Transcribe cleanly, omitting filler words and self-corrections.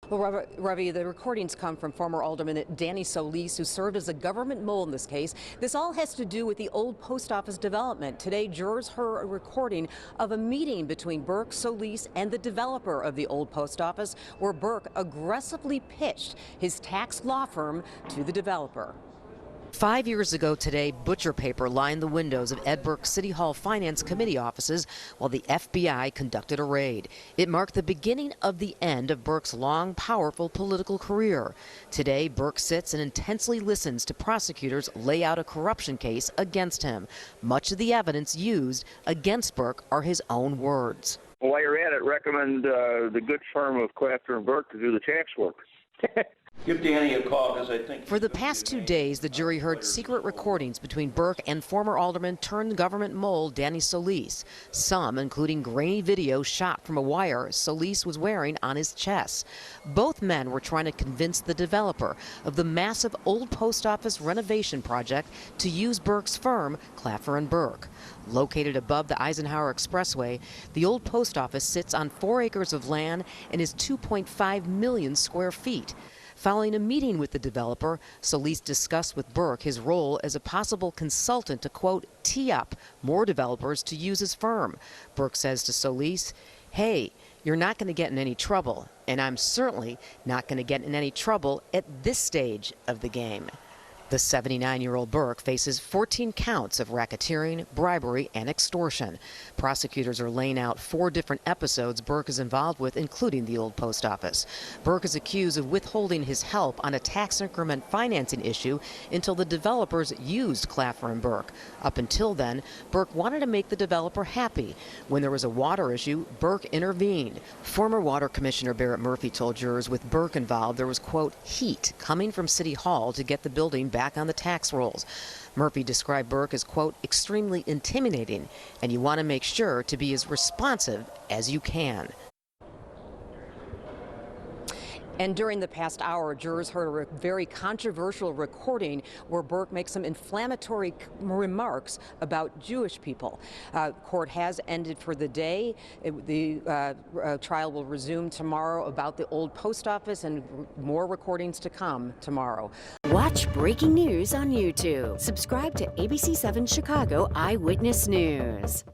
Well, Ravi, the recordings come from former alderman Danny Solis, who served as a government mole in this case. This all has to do with the old post office development. Today, jurors heard a recording of a meeting between Burke, Solis, and the developer of the old post office, where Burke aggressively pitched his tax law firm to the developer. 5 years ago today, butcher paper lined the windows of Ed Burke's City Hall Finance Committee offices while the FBI conducted a raid. It marked the beginning of the end of Burke's long, powerful political career. Today, Burke sits and intensely listens to prosecutors lay out a corruption case against him. Much of the evidence used against Burke are his own words. While you're at it, recommend the good firm of Clapper and Burke to do the tax work. Give Danny a call, because I think... For the past 2 days, the jury heard secret recordings between Burke and former alderman turned government mole Danny Solis. Some, including grainy video shot from a wire Solis was wearing on his chest. Both men were trying to convince the developer of the massive old post office renovation project to use Burke's firm, Clapper and Burke. Located above the Eisenhower Expressway, the old post office sits on 4 acres of land and is 2.5 million square feet. Following a meeting with the developer, Solis discussed with Burke his role as a possible consultant to, quote, tee up more developers to use his firm. Burke says to Solis, "Hey, you're not going to get in any trouble, and I'm certainly not going to get in any trouble at this stage of the game." The 79-year-old Burke faces 14 counts of racketeering, bribery, and extortion. Prosecutors are laying out 4 different episodes Burke is involved with, including the old post office. Burke is accused of withholding his help on a tax increment financing issue until the developers used Clapper and Burke. Up until then, Burke wanted to make the developer happy. When there was a water issue, Burke intervened. Former Water Commissioner Barrett Murphy told jurors with Burke involved there was, quote, heat coming from City Hall to get the building back on the tax rolls. Murphy described Burke as, quote, extremely intimidating, and you want to make sure to be as responsive as you can. And during the past hour, jurors heard a very controversial recording where Burke makes some inflammatory remarks about Jewish people. Court has ended for the day. The trial will resume tomorrow about the old post office, and more recordings to come tomorrow. Watch breaking news on YouTube. Subscribe to ABC7 Chicago Eyewitness News.